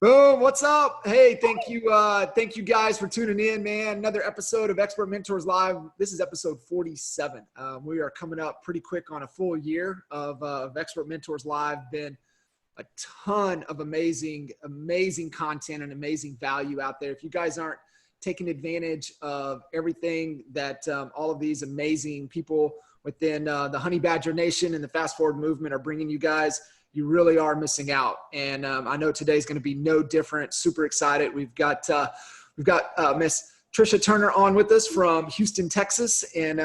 Boom, what's up? Hey, thank you guys for tuning in, man. Another episode of Expert Mentors Live. This is episode 47. We are coming up pretty quick on a full year of Expert Mentors Live. Been a ton of amazing content and amazing value out there. If you guys aren't taking advantage of everything that all of these amazing people within the Honey Badger Nation and the Fast Forward movement are bringing you guys, you really are missing out. And I know today's going to be no different. Super excited. We've got Miss Tricia Turner on with us from Houston, Texas. And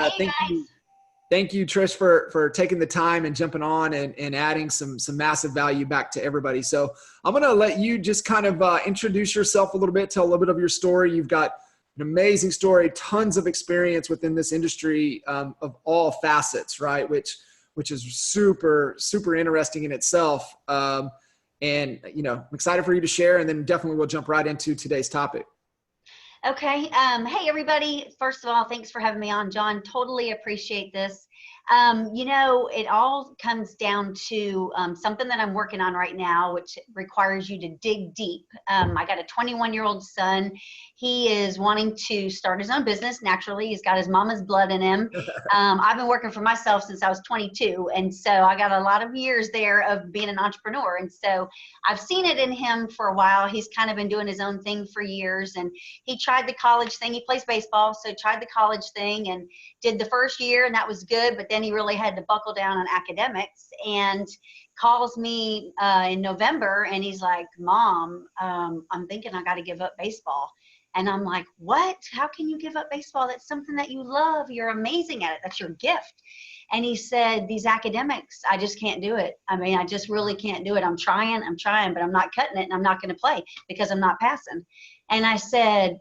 thank you, Trish, for taking the time and jumping on and adding some massive value back to everybody. So I'm going to let you just kind of introduce yourself a little bit, tell a little bit of your story. You've got an amazing story, tons of experience within this industry of all facets, right? Which is super, super interesting in itself. And, I'm excited for you to share, and then definitely we'll jump right into today's topic. Okay. Hey, everybody. First of all, thanks for having me on, John. Totally appreciate this. It all comes down to something that I'm working on right now, which requires you to dig deep. I got a 21-year-old son. He is wanting to start his own business. Naturally, he's got his mama's blood in him. I've been working for myself since I was 22. And so I got a lot of years there of being an entrepreneur. And so I've seen it in him for a while. He's kind of been doing his own thing for years. And he tried the college thing. He plays baseball. So tried the college thing and did the first year, and that was good. But then he really had to buckle down on academics, and calls me in November, and he's like, Mom, I'm thinking I got to give up baseball. And I'm like, what? How can you give up baseball? That's something that you love. You're amazing at it. That's your gift. And he said, these academics, I just can't do it. I mean, I just really can't do it. I'm trying, but I'm not cutting it, and I'm not going to play because I'm not passing. And I said,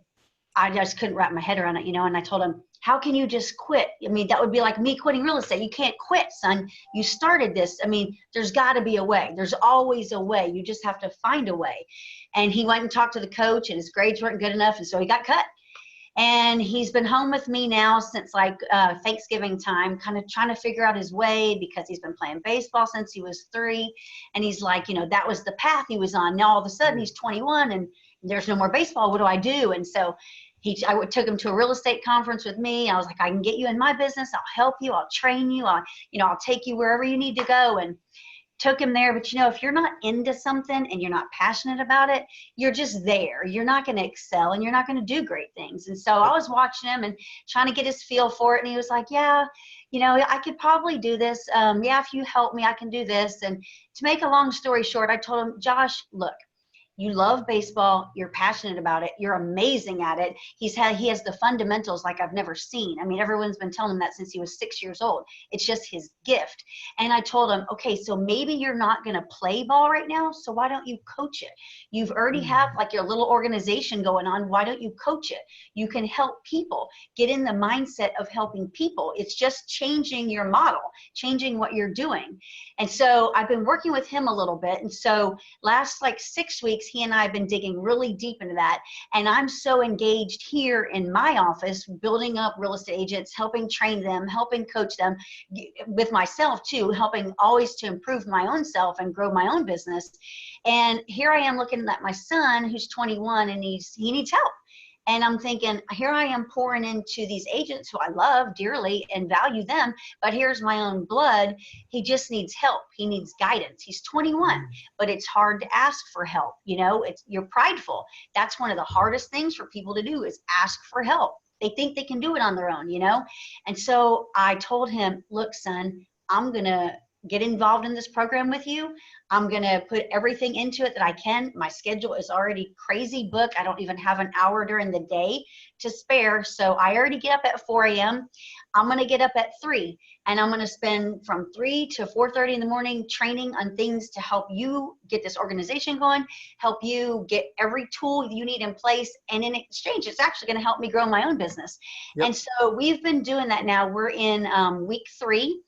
I just couldn't wrap my head around it, and I told him, how can you just quit? I mean, that would be like me quitting real estate. You can't quit, son. You started this. I mean, there's got to be a way. There's always a way. You just have to find a way. And he went and talked to the coach, and his grades weren't good enough, and so he got cut. And he's been home with me now since like Thanksgiving time, kind of trying to figure out his way because he's been playing baseball since he was 3. And he's like, that was the path he was on. Now all of a sudden he's 21 and there's no more baseball. What do I do? And so I took him to a real estate conference with me. I was like, I can get you in my business. I'll help you. I'll train you. I'll take you wherever you need to go. And took him there. But if you're not into something and you're not passionate about it, you're just there. You're not going to excel, and you're not going to do great things. And so I was watching him and trying to get his feel for it. And he was like, yeah, I could probably do this. Yeah, if you help me, I can do this. And to make a long story short, I told him, Josh, look, you love baseball. You're passionate about it. You're amazing at it. He has the fundamentals like I've never seen. I mean, everyone's been telling him that since he was 6 years old. It's just his gift. And I told him, okay, so maybe you're not going to play ball right now. So why don't you coach it? You've already have like your little organization going on. Why don't you coach it? You can help people get in the mindset of helping people. It's just changing your model, changing what you're doing. And so I've been working with him a little bit. And so last like 6 weeks, he and I have been digging really deep into that. And I'm so engaged here in my office, building up real estate agents, helping train them, helping coach them, with myself too, helping always to improve my own self and grow my own business. And here I am looking at my son who's 21, and he needs help. And I'm thinking, here I am pouring into these agents who I love dearly and value them, but here's my own blood. He just needs help. He needs guidance. He's 21, but it's hard to ask for help. You're prideful. That's one of the hardest things for people to do, is ask for help. They think they can do it on their own, And so I told him, look, son, I'm going to get involved in this program with you. I'm going to put everything into it that I can. My schedule is already crazy booked. I don't even have an hour during the day to spare. So I already get up at 4 a.m. I'm going to get up at 3, and I'm going to spend from 3 to 4:30 in the morning training on things to help you get this organization going, help you get every tool you need in place. And in exchange, it's actually going to help me grow my own business. Yep. And so we've been doing that now. We're in week 3,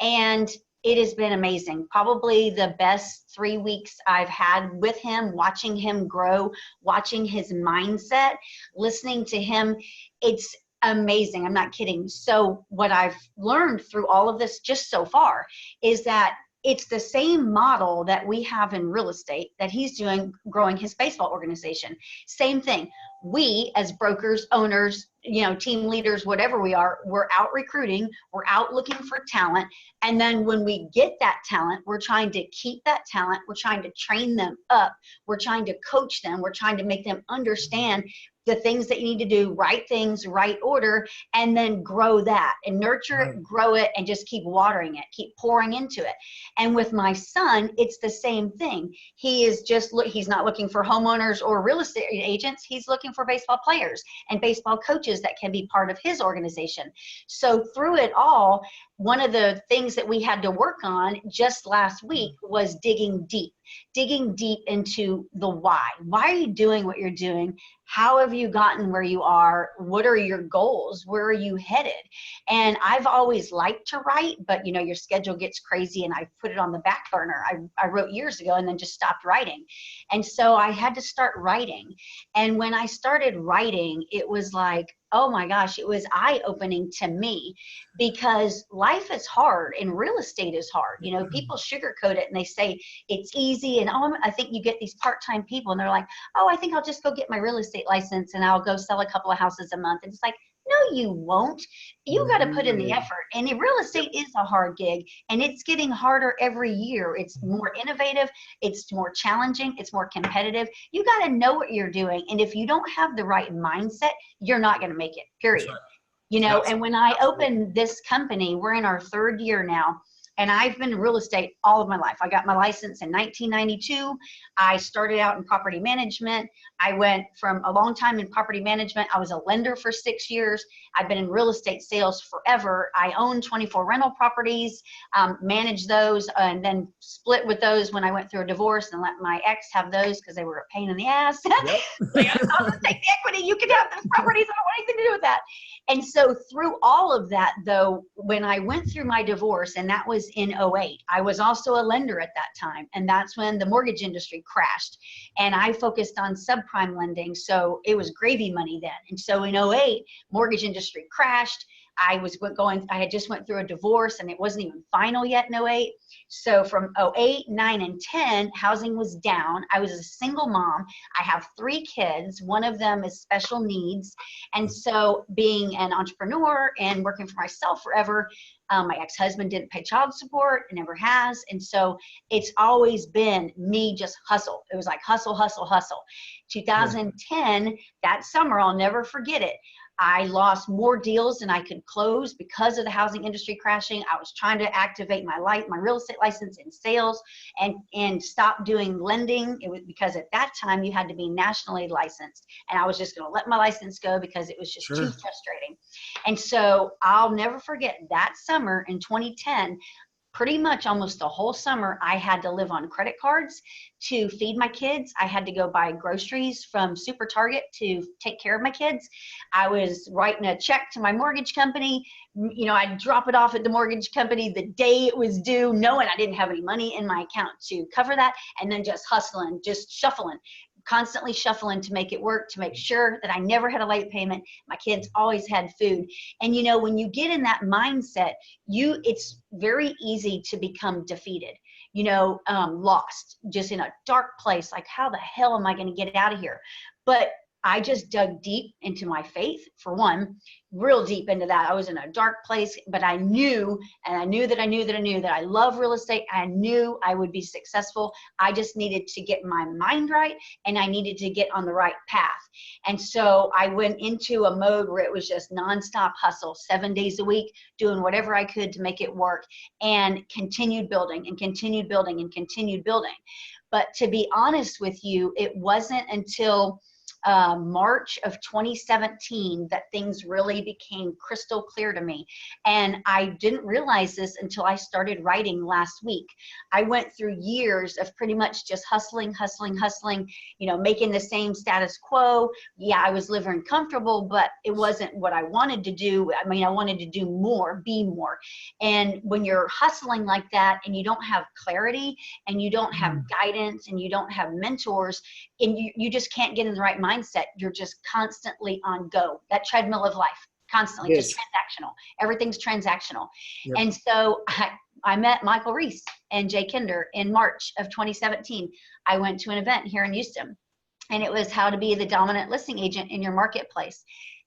and it has been amazing. Probably the best 3 weeks I've had with him, watching him grow, watching his mindset, listening to him. It's amazing. I'm not kidding. So what I've learned through all of this just so far is that it's the same model that we have in real estate that he's doing, growing his baseball organization. Same thing. We as brokers, owners, team leaders, whatever we are, we're out recruiting, we're out looking for talent. And then when we get that talent, we're trying to keep that talent. We're trying to train them up. We're trying to coach them. We're trying to make them understand the things that you need to do, right things, right order, and then grow that and nurture it, grow it, and just keep watering it, keep pouring into it. And with my son, it's the same thing. He's not looking for homeowners or real estate agents. He's looking for baseball players and baseball coaches that can be part of his organization. So through it all, one of the things that we had to work on just last week was digging deep into the why. Why are you doing what you're doing? How have you gotten where you are? What are your goals? Where are you headed? And I've always liked to write, but your schedule gets crazy and I put it on the back burner. I wrote years ago and then just stopped writing. And so I had to start writing. And when I started writing, it was like, oh my gosh, it was eye-opening to me, because life is hard and real estate is hard. People sugarcoat it and they say it's easy. And I think you get these part-time people and they're like, oh, I think I'll just go get my real estate license and I'll go sell a couple of houses a month. And it's like, no, you won't. You got to put in the effort. And real estate is a hard gig, and it's getting harder every year. It's more innovative. It's more challenging. It's more competitive. You got to know what you're doing. And if you don't have the right mindset, you're not going to make it, period. And when I opened this company, we're in our 3rd year now. And I've been in real estate all of my life. I got my license in 1992. I started out in property management. I went from a long time in property management. I was a lender for 6 years. I've been in real estate sales forever. I own 24 rental properties, managed those, and then split with those when I went through a divorce and let my ex have those because they were a pain in the ass. Yep. I'll just take the equity. You can have those properties. I don't want anything to do with that. And so through all of that, though, when I went through my divorce, and that was in 2008, I was also a lender at that time. And that's when the mortgage industry crashed. And I focused on subprime lending. So it was gravy money then. And so in 2008, mortgage industry crashed. I had just went through a divorce and it wasn't even final yet in 2008. So from 2008, 9, and 10, housing was down. I was a single mom. I have 3 kids. One of them is special needs. And so being an entrepreneur and working for myself forever, my ex-husband didn't pay child support, and never has. And so it's always been me just hustle. It was like hustle, hustle, hustle. 2010, that summer, I'll never forget it. I lost more deals than I could close because of the housing industry crashing. I was trying to activate my real estate license in sales and stop doing lending. It was because at that time you had to be nationally licensed, and I was just going to let my license go because it was just too frustrating. And so I'll never forget that summer in 2010. Pretty much almost the whole summer, I had to live on credit cards to feed my kids. I had to go buy groceries from Super Target to take care of my kids. I was writing a check to my mortgage company. I'd drop it off at the mortgage company the day it was due, knowing I didn't have any money in my account to cover that, and then just hustling, just shuffling. Constantly shuffling to make it work, to make sure that I never had a late payment. My kids always had food. And when you get in that mindset, it's very easy to become defeated, lost, just in a dark place. Like, how the hell am I going to get out of here? But I just dug deep into my faith, for one, real deep into that. I was in a dark place, but I knew that I love real estate. I knew I would be successful. I just needed to get my mind right, and I needed to get on the right path. And so I went into a mode where it was just nonstop hustle, 7 days a week, doing whatever I could to make it work, and continued building and continued building and continued building. But to be honest with you, it wasn't until March of 2017 that things really became crystal clear to me. And I didn't realize this until I started writing last week. I went through years of pretty much just hustling, making the same status quo. Yeah, I was living comfortable, but it wasn't what I wanted to do. I mean, I wanted to do more, be more. And when you're hustling like that and you don't have clarity and you don't have guidance and you don't have mentors, and you just can't get in the right mindset, you're just constantly on go, that treadmill of life, constantly, It just is. transactional. Everything's transactional. Yep. And so I met Michael Reese and Jay Kinder in March of 2017. I went to an event here in Houston, and it was how to be the dominant listing agent in your marketplace.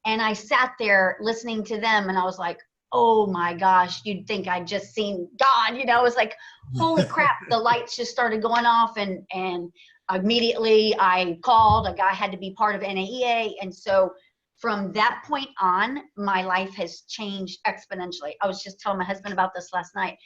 And I sat there listening to them, and I was like, oh my gosh, you'd think I'd just seen God. You know, it was like, holy crap, the lights just started going off, and immediately I called. A guy had to be part of NAEA. And so from that point on, my life has changed exponentially. I was just telling my husband about this last night.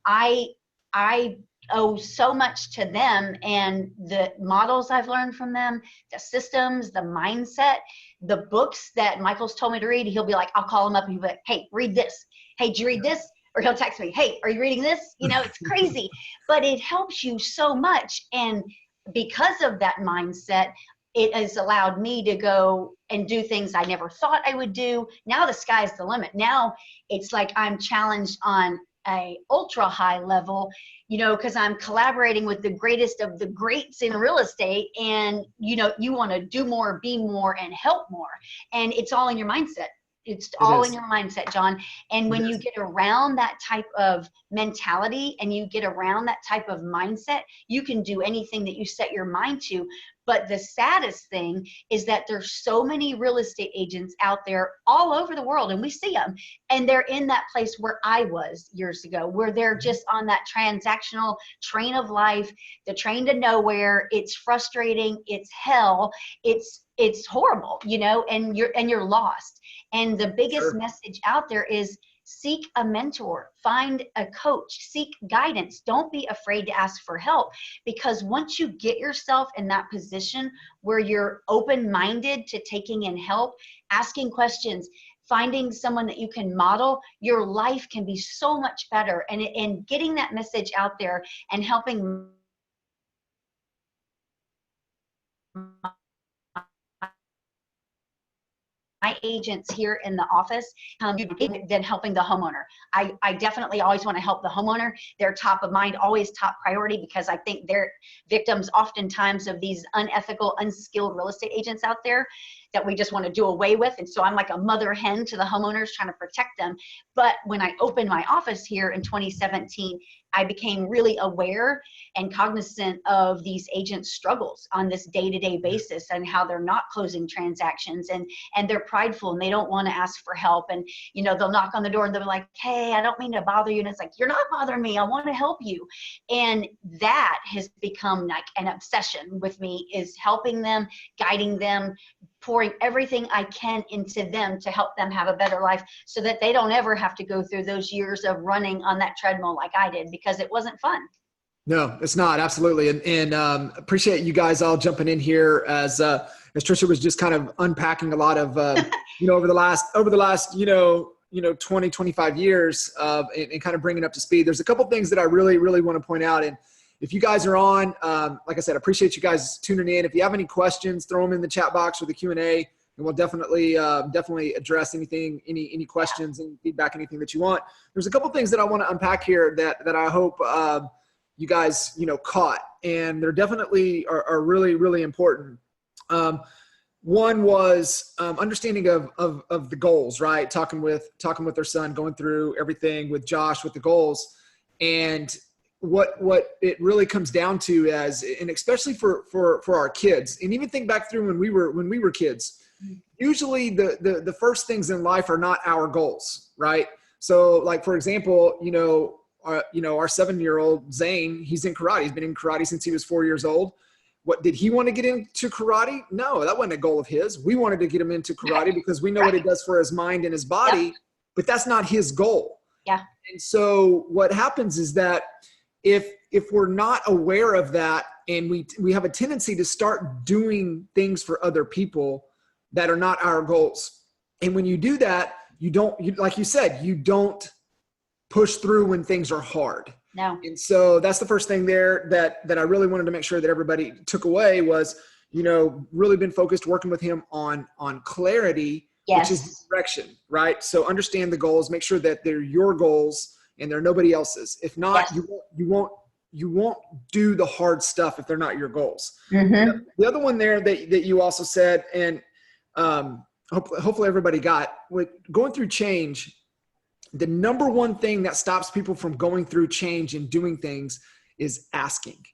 I owe so much to them and the models I've learned from them, the systems, the mindset, the books that Michael's told me to read. He'll be like, I'll call him up and he'll be like, hey, read this. Hey, did you read this? Or he'll text me, hey, are you reading this? You know, it's crazy, but it helps you so much. And because of that mindset, it has allowed me to go and do things I never thought I would do. Now the sky's the limit. Now it's like I'm challenged on a ultra high level, you know, because I'm collaborating with the greatest of the greats in real estate. And, you know, you want to do more, be more, and help more. And it's all in your mindset. It's all in your mindset, John. And when you get around that type of mentality and you get around that type of mindset, you can do anything that you set your mind to. But the saddest thing is that there's so many real estate agents out there all over the world, and we see them, and they're in that place where I was years ago, where they're just on that transactional train of life, the train to nowhere. It's frustrating. It's hell. It's horrible, you know, and you're lost. And the biggest message out there is seek a mentor, find a coach, seek guidance. Don't be afraid to ask for help, because once you get yourself in that position where you're open-minded to taking in help, asking questions, finding someone that you can model, your life can be so much better. And getting that message out there and helping my agents here in the office than helping the homeowner. I definitely always want to help the homeowner. They're top of mind, always top priority, because I think they're victims oftentimes of these unethical, unskilled real estate agents out there that we just want to do away with. And so I'm like a mother hen to the homeowners, trying to protect them. But when I opened my office here in 2017, I became really aware and cognizant of these agents' struggles on this day-to-day basis, and how they're not closing transactions, and they're prideful and they don't want to ask for help. And, you know, they'll knock on the door and they're like, hey, I don't mean to bother you. And it's like, you're not bothering me. I want to help you. And that has become like an obsession with me, is helping them, guiding them, pouring everything I can into them to help them have a better life, so that they don't ever have to go through those years of running on that treadmill like I did, because it wasn't fun. No, it's not. Absolutely. And appreciate you guys all jumping in here as Tricia was just kind of unpacking a lot of, you know, over the last, you know, 20, 25 years and kind of bringing up to speed. There's a couple things that I really, really want to point out. And if you guys are on, like I said, I appreciate you guys tuning in. If you have any questions, throw them in the chat box or the Q&A, and we'll definitely address anything, any questions and feedback, anything that you want. There's a couple things that I want to unpack here that I hope you guys, you know, caught, and they're definitely are really, really important. One was understanding of the goals, right? Talking with their son, going through everything with Josh with the goals, and what it really comes down to as, and especially for our kids, and even think back through when we were kids, usually the first things in life are not our goals, right? So like, for example, our 7-year-old Zane, he's in karate. He's been in karate since he was 4 years old. What, did he want to get into karate? No, that wasn't a goal of his. We wanted to get him into karate because we know what it does for his mind and his body, but that's not his goal. Yeah. And so what happens is that if we're not aware of that, and we have a tendency to start doing things for other people that are not our goals. And when you do that, like you said, you don't push through when things are hard. No. And so that's the first thing there that I really wanted to make sure that everybody took away was, really been focused working with him on clarity, yes, which is direction, right? So understand the goals, make sure that they're your goals and they're nobody else's. If not, yes, you won't do the hard stuff if they're not your goals. mm-hmm. The other one there that you also said, and hopefully everybody got with going through change. The number one thing that stops people from going through change and doing things is asking.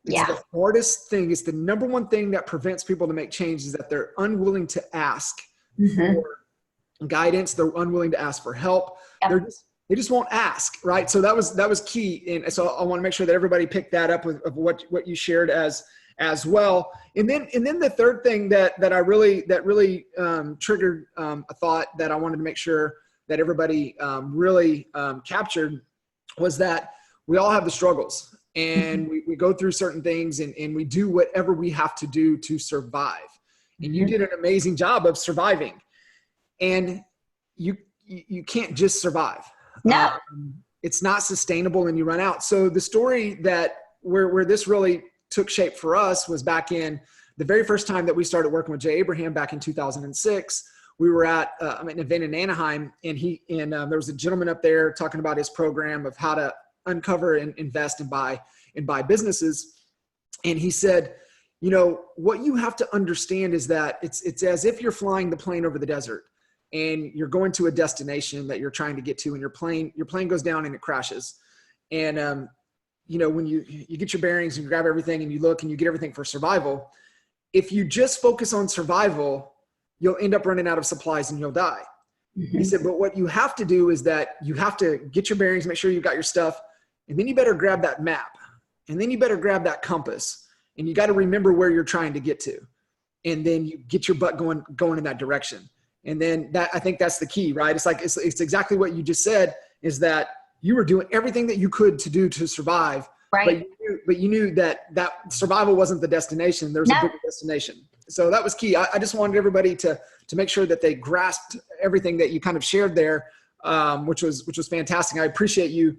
It's Yeah. the hardest thing. It's the number one thing that prevents people to make change is that they're unwilling to ask for guidance. They're unwilling to ask for help. Yep. They just won't ask, right? So that was key. And so I want to make sure that everybody picked that up of what you shared as well. And then the third thing that really triggered a thought that I wanted to make sure that everybody really captured was that we all have the struggles, and we go through certain things, and we do whatever we have to do to survive. And you did an amazing job of surviving, and you can't just survive. No. It's not sustainable, and you run out. So the story that where this really took shape for us was back in the very first time that we started working with Jay Abraham back in 2006. We were at an event in Anaheim, and there was a gentleman up there talking about his program of how to uncover and invest and buy businesses. And he said, what you have to understand is that it's as if you're flying the plane over the desert, and you're going to a destination that you're trying to get to, and your plane goes down and it crashes. And when you get your bearings and you grab everything and you look and you get everything for survival, if you just focus on survival, you'll end up running out of supplies and you'll die. He said, but what you have to do is that you have to get your bearings, make sure you've got your stuff, and then you better grab that map, and then you better grab that compass, and you got to remember where you're trying to get to. And then you get your butt going in that direction. And then I think that's the key, right? It's like, it's exactly what you just said, is that you were doing everything that you could to do to survive. Right. But you knew that survival wasn't the destination. There's a bigger destination. So that was key. I just wanted everybody to make sure that they grasped everything that you kind of shared there, which was fantastic. I appreciate you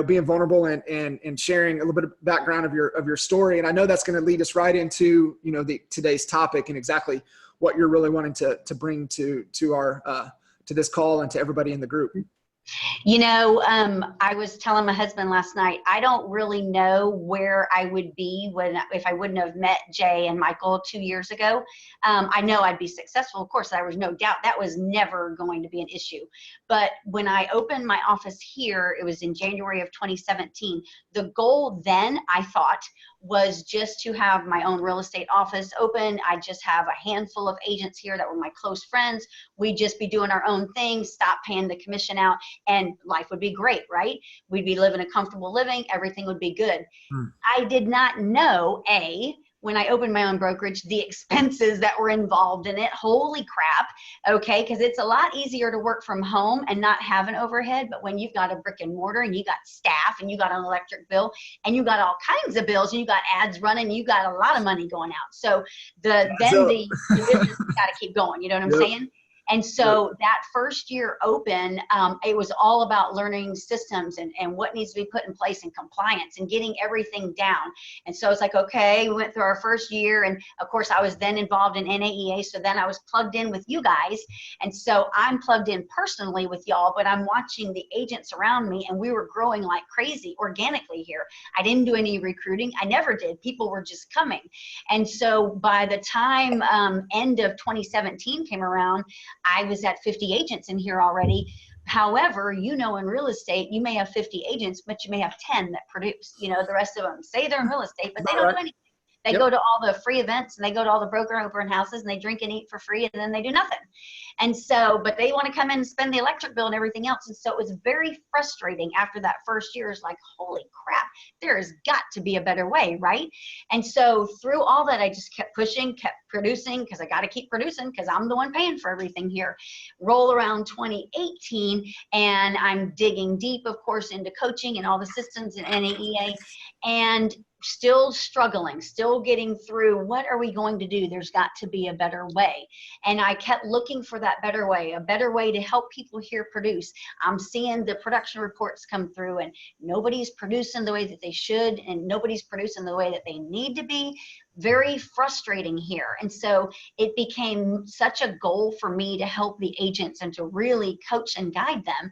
being vulnerable and sharing a little bit of background of your story. And I know that's going to lead us right into, today's topic and exactly what you're really wanting to bring to our, to this call and to everybody in the group. I was telling my husband last night, I don't really know where I would be if I wouldn't have met Jay and Michael 2 years ago. I know I'd be successful. Of course, there was no doubt that was never going to be an issue. But when I opened my office here, it was in January of 2017. The goal then, I thought, was just to have my own real estate office open. I just have a handful of agents here that were my close friends. We'd just be doing our own thing, stop paying the commission out, and life would be great, right? We'd be living a comfortable living. Everything would be good. I did not know, when I opened my own brokerage, the expenses that were involved in it. Holy crap. Okay. Because it's a lot easier to work from home and not have an overhead. But when you've got a brick and mortar and you got staff and you got an electric bill and you got all kinds of bills and you got ads running, you got a lot of money going out. So the business got to keep going. You know what I'm saying? And so that first year open, it was all about learning systems and what needs to be put in place and compliance and getting everything down. And so it's like, okay, we went through our first year. And of course, I was then involved in NAEA. So then I was plugged in with you guys. And so I'm plugged in personally with y'all, but I'm watching the agents around me, and we were growing like crazy organically here. I didn't do any recruiting. I never did. People were just coming. And so by the time end of 2017 came around, I was at 50 agents in here already. However, in real estate, you may have 50 agents, but you may have 10 that produce. The rest of them say they're in real estate, but they don't do anything. They go to all the free events, and they go to all the broker open houses, and they drink and eat for free, and then they do nothing. And so, but they want to come in and spend the electric bill and everything else. And so it was very frustrating after that first year. It's like, holy crap, there has got to be a better way, right? And so through all that, I just kept pushing, kept producing, because I got to keep producing because I'm the one paying for everything here. Roll around 2018, and I'm digging deep, of course, into coaching and all the systems in NAEA, and still struggling, still getting through. What are we going to do? There's got to be a better way. And I kept looking for that better way, a better way to help people here produce. I'm seeing the production reports come through, and nobody's producing the way that they should, and nobody's producing the way that they need to be. Very frustrating here. And so it became such a goal for me to help the agents and to really coach and guide them.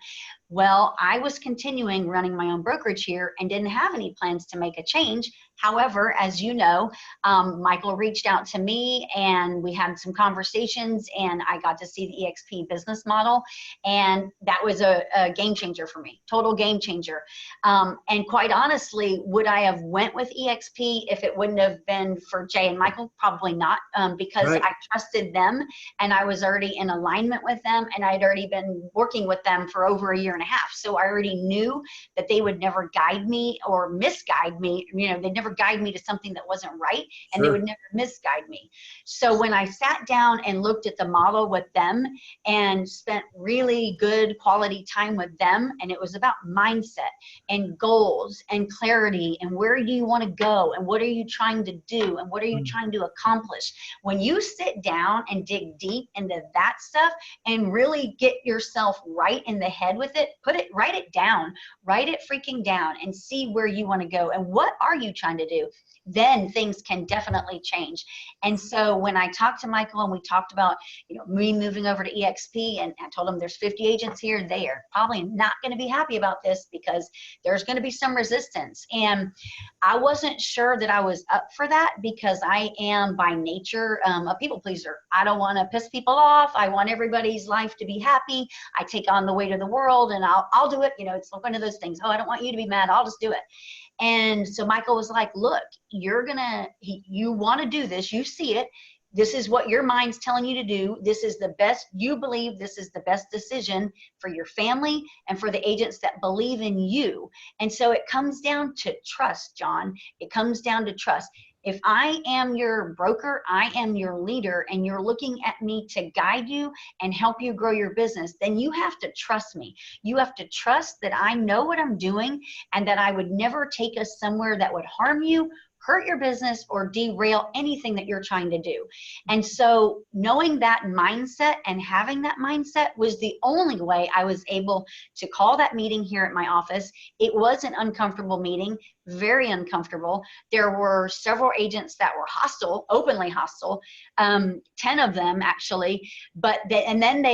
Well, I was continuing running my own brokerage here and didn't have any plans to make a change However, as you know, Michael reached out to me and we had some conversations and I got to see the EXP business model. And that was a game changer for me, total game changer. And quite honestly, would I have went with EXP if it wouldn't have been for Jay and Michael? Probably not, because Right. I trusted them and I was already in alignment with them and I'd already been working with them for over a year and a half. So I already knew that they would never guide me or misguide me. You know, they'd never guide me to something that wasn't right, and they would never misguide me. So when I sat down and looked at the model with them and spent really good quality time with them, and it was about mindset and goals and clarity and where do you want to go and what are you trying to do and what are you trying to accomplish. When you sit down and dig deep into that stuff and really get yourself right in the head with it, write it down, write it freaking down and see where you want to go and what are you trying to do, then things can definitely change. And so when I talked to Michael and we talked about, you know, me moving over to EXP, and I told him there's 50 agents here, they are probably not going to be happy about this because there's going to be some resistance. And I wasn't sure that I was up for that because I am by nature a people pleaser. I don't want to piss people off. I want everybody's life to be happy. I take on the weight of the world and I'll do it. You know, it's like one of those things. Oh, I don't want you to be mad. I'll just do it. And so Michael was like, look, you want to do this. You see it. This is what your mind's telling you to do. This is the best, you believe this is the best decision for your family and for the agents that believe in you. And so it comes down to trust, John. It comes down to trust. If I am your broker, I am your leader, and you're looking at me to guide you and help you grow your business, then you have to trust me. You have to trust that I know what I'm doing and that I would never take us somewhere that would harm you, hurt your business, or derail anything that you're trying to do. And so knowing that mindset and having that mindset was the only way I was able to call that meeting here at my office. It was an uncomfortable meeting, very uncomfortable. There were several agents that were hostile, openly hostile, 10 of them actually, and then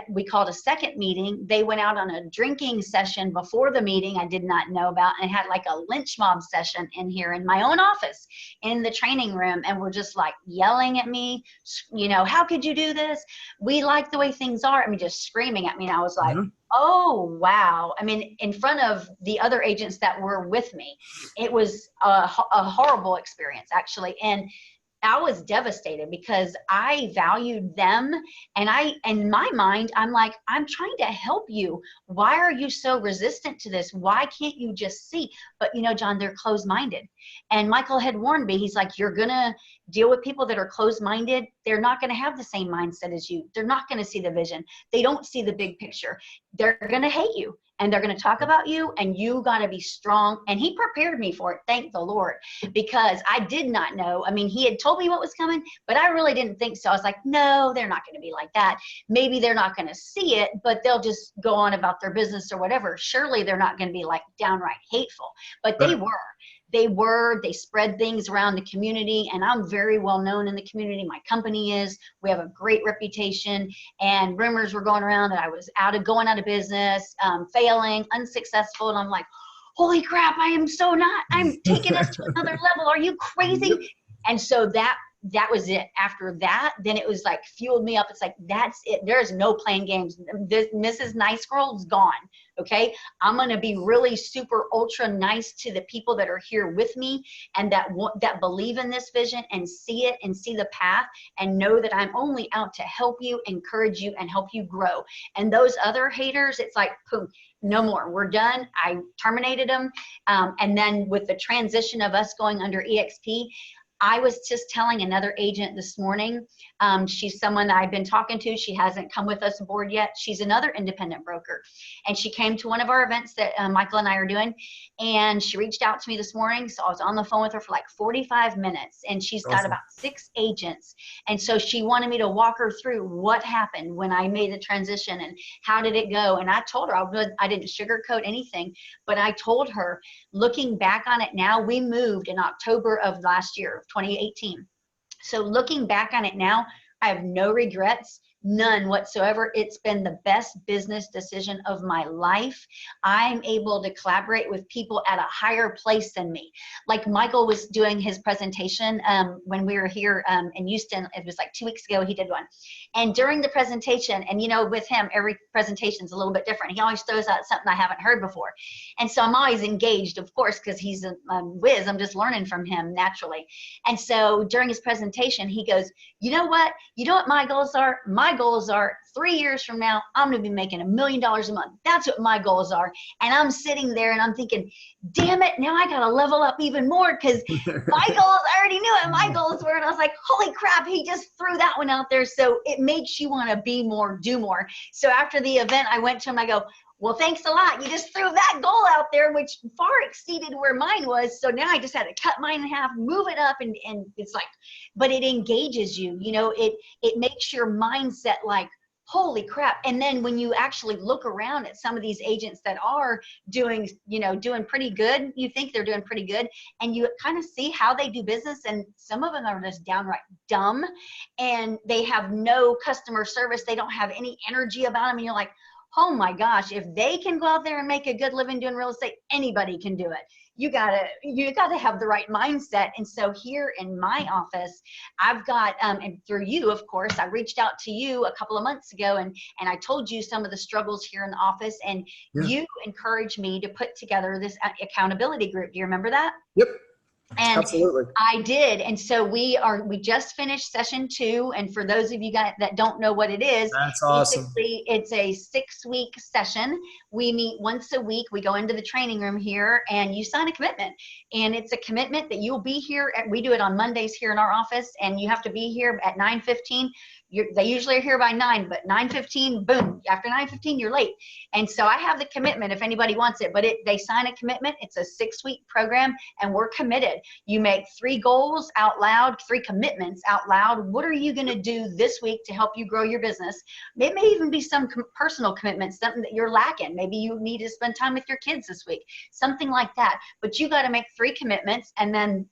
we called a second meeting. They went out on a drinking session before the meeting I did not know about and had like a lynch mob session in here in my own office in the training room, and were just like yelling at me, you know, how could you do this? We like the way things are. I mean, just screaming at me. And I was like, oh, wow. I mean, in front of the other agents that were with me, it was a horrible experience, actually. And I was devastated because I valued them. And in my mind, I'm like, I'm trying to help you. Why are you so resistant to this? Why can't you just see? But you know, John, they're closed-minded. And Michael had warned me, he's like, you're going to deal with people that are closed-minded. They're not going to have the same mindset as you. They're not going to see the vision. They don't see the big picture. They're going to hate you. And they're going to talk about you, and you got to be strong. And he prepared me for it. Thank the Lord, because I did not know. I mean, he had told me what was coming, but I really didn't think so. I was like, no, they're not going to be like that. Maybe they're not going to see it, but they'll just go on about their business or whatever. Surely they're not going to be like downright hateful, but they were. They spread things around the community, and I'm very well known in the community. My company is, we have a great reputation, and rumors were going around that I was going out of business, failing, unsuccessful. And I'm like, holy crap, I am so not, I'm taking us to another level. Are you crazy? And so that was it. After that, then it was like fueled me up. It's like, that's it. There is no playing games. This Mrs. Nice Girl is gone. Okay. I'm going to be really super ultra nice to the people that are here with me and that believe in this vision and see it and see the path and know that I'm only out to help you, encourage you, and help you grow. And those other haters, it's like, boom, no more. We're done. I terminated them. And then with the transition of us going under EXP, I was just telling another agent this morning, she's someone that I've been talking to. She hasn't come with us aboard yet. She's another independent broker. And she came to one of our events that Michael and I are doing. And she reached out to me this morning. So I was on the phone with her for like 45 minutes. And she's got about 6 agents. And so she wanted me to walk her through what happened when I made the transition and how did it go. And I told her, I didn't sugarcoat anything, but I told her, looking back on it now, we moved in October of last year, 2018. So looking back on it now, I have no regrets. none whatsoever. It's been the best business decision of my life. I'm able to collaborate with people at a higher place than me. Like Michael was doing his presentation when we were here in Houston. It was like 2 weeks ago, he did one. And during the presentation, and you know, with him, every presentation is a little bit different. He always throws out something I haven't heard before. And so I'm always engaged, of course, because he's a whiz. I'm just learning from him naturally. And so during his presentation, he goes, you know what? You know what my goals are? My goals are 3 years from now, I'm going to be making $1 million a month. That's what my goals are. And I'm sitting there and I'm thinking, damn it, now I got to level up even more because my goals, I already knew what my goals were. And I was like, holy crap, he just threw that one out there. So it makes you want to be more, do more. So after the event, I went to him, I go, well, thanks a lot. You just threw that goal out there, which far exceeded where mine was. So now I just had to cut mine in half, move it up, and it's like, but it engages you. You know, it makes your mindset like, holy crap. And then when you actually look around at some of these agents that are doing, you know, doing pretty good, you think they're doing pretty good, and you kind of see how they do business, and some of them are just downright dumb, and they have no customer service. They don't have any energy about them, and you're like, oh my gosh, if they can go out there and make a good living doing real estate, anybody can do it. You gotta have the right mindset. And so here in my office, I've got, and through you, of course, I reached out to you a couple of months ago, and I told you some of the struggles here in the office, and you encouraged me to put together this accountability group. Do you remember that? Yep. And absolutely. I did. And so we just finished session 2. And for those of you guys that don't know what it is, That's awesome. basically it's a 6-week session. We meet once a week. We go into the training room here and you sign a commitment. And it's a commitment that you'll be here. We do it on Mondays here in our office, and you have to be here at 9:15. They usually are here by 9, but 9:15, boom, after 9:15, you're late. And so I have the commitment if anybody wants it, but they sign a commitment. It's a 6-week program, and we're committed. You make 3 goals out loud, 3 commitments out loud. What are you going to do this week to help you grow your business? It may even be some personal commitments, something that you're lacking. Maybe you need to spend time with your kids this week, something like that. But you got to make 3 commitments, and then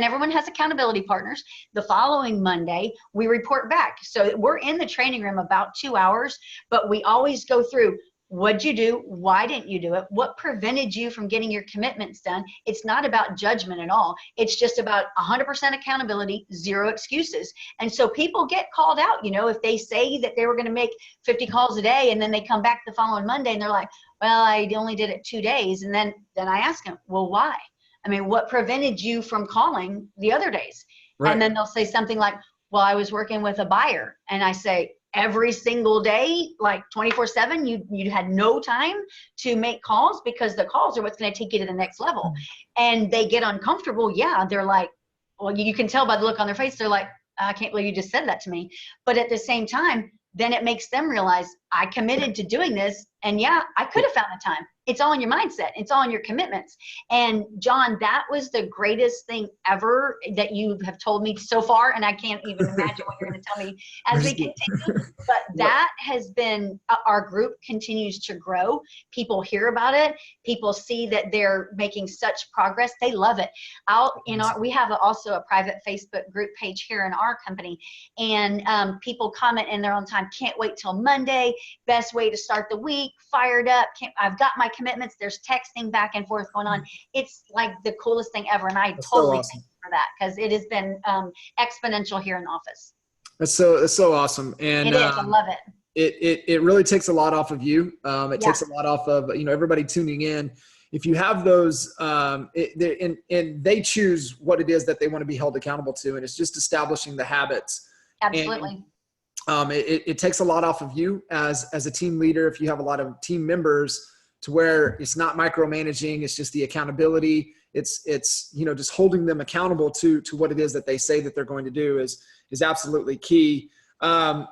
everyone has accountability partners. The following Monday, we report back. So we're in the training room about 2 hours, but we always go through, what'd you do? Why didn't you do it? What prevented you from getting your commitments done? It's not about judgment at all. It's just about 100% accountability, 0 excuses. And so people get called out, you know, if they say that they were going to make 50 calls a day, and then they come back the following Monday and they're like, well, I only did it 2 days. And then I ask them, well, why? I mean, what prevented you from calling the other days? Right. And then they'll say something like, well, I was working with a buyer. And I say, every single day, like 24/7, you had no time to make calls, because the calls are what's going to take you to the next level. And they get uncomfortable. Yeah, they're like, well, you can tell by the look on their face. They're like, I can't believe you just said that to me. But at the same time, then it makes them realize, I committed to doing this. And yeah, I could have found the time. It's all in your mindset. It's all in your commitments. And John, that was the greatest thing ever that you have told me so far. And I can't even imagine what you're going to tell me as we continue. But that has been, our group continues to grow. People hear about it. People see that they're making such progress. They love it. We have also a private Facebook group page here in our company. And people comment in their own time, can't wait till Monday. Best way to start the week. Fired up. I've got my commitments. There's texting back and forth going on. It's like the coolest thing ever. And I totally thank you for that, because it has been exponential here in the office. That's so awesome. And it is. I love it. It really takes a lot off of you. It takes a lot off of, you know, everybody tuning in. If you have those, and they choose what it is that they want to be held accountable to, and it's just establishing the habits. Absolutely. And, it takes a lot off of you as a team leader. If you have a lot of team members, to where it's not micromanaging, it's just the accountability. It's you know, just holding them accountable to what it is that they say that they're going to do is absolutely key. A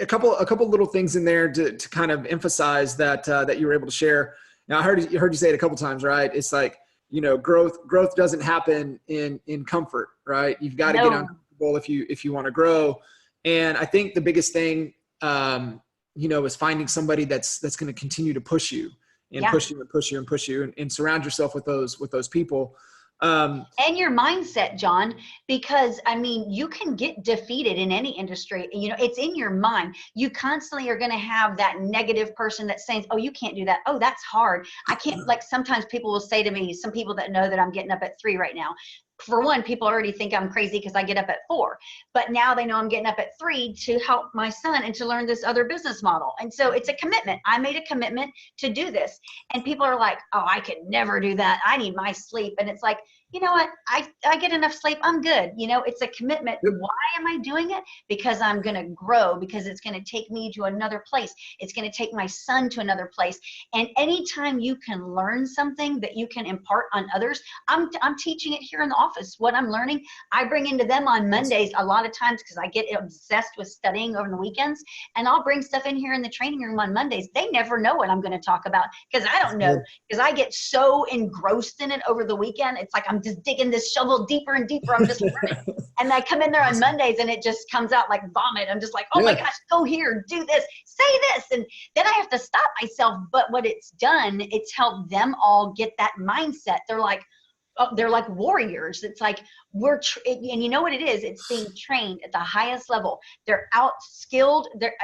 couple little things in there to kind of emphasize that you were able to share. Now I heard you say it a couple times, right? It's like, you know, growth doesn't happen in comfort, right? You've got to get uncomfortable if you want to grow. And I think the biggest thing, you know, is finding somebody that's going to continue to push you and push you and push you and push you, and surround yourself with those people. And your mindset, John, because I mean, you can get defeated in any industry. You know, it's in your mind. You constantly are going to have that negative person that's saying, oh, you can't do that. Oh, that's hard. I can't. Like sometimes people will say to me, some people that know that I'm getting up at 3 right now. For one, people already think I'm crazy because I get up at 4, but now they know I'm getting up at 3 to help my son and to learn this other business model. And so it's a commitment. I made a commitment to do this. And people are like, oh, I could never do that. I need my sleep. And it's like, you know what? I get enough sleep. I'm good. You know, it's a commitment. Why am I doing it? Because I'm going to grow, because it's going to take me to another place. It's going to take my son to another place. And anytime you can learn something that you can impart on others, I'm teaching it here in the office. What I'm learning, I bring into them on Mondays a lot of times because I get obsessed with studying over the weekends, and I'll bring stuff in here in the training room on Mondays. They never know what I'm going to talk about because I don't know, because I get so engrossed in it over the weekend. It's like I'm just digging this shovel deeper and deeper. I'm just learning. And I come in there on Mondays and it just comes out like vomit. I'm just like, oh my gosh, go here, do this, say this. And then I have to stop myself. But what it's done, it's helped them all get that mindset. They're like warriors. It's like and you know what it is? It's being trained at the highest level. They're outskilled. They're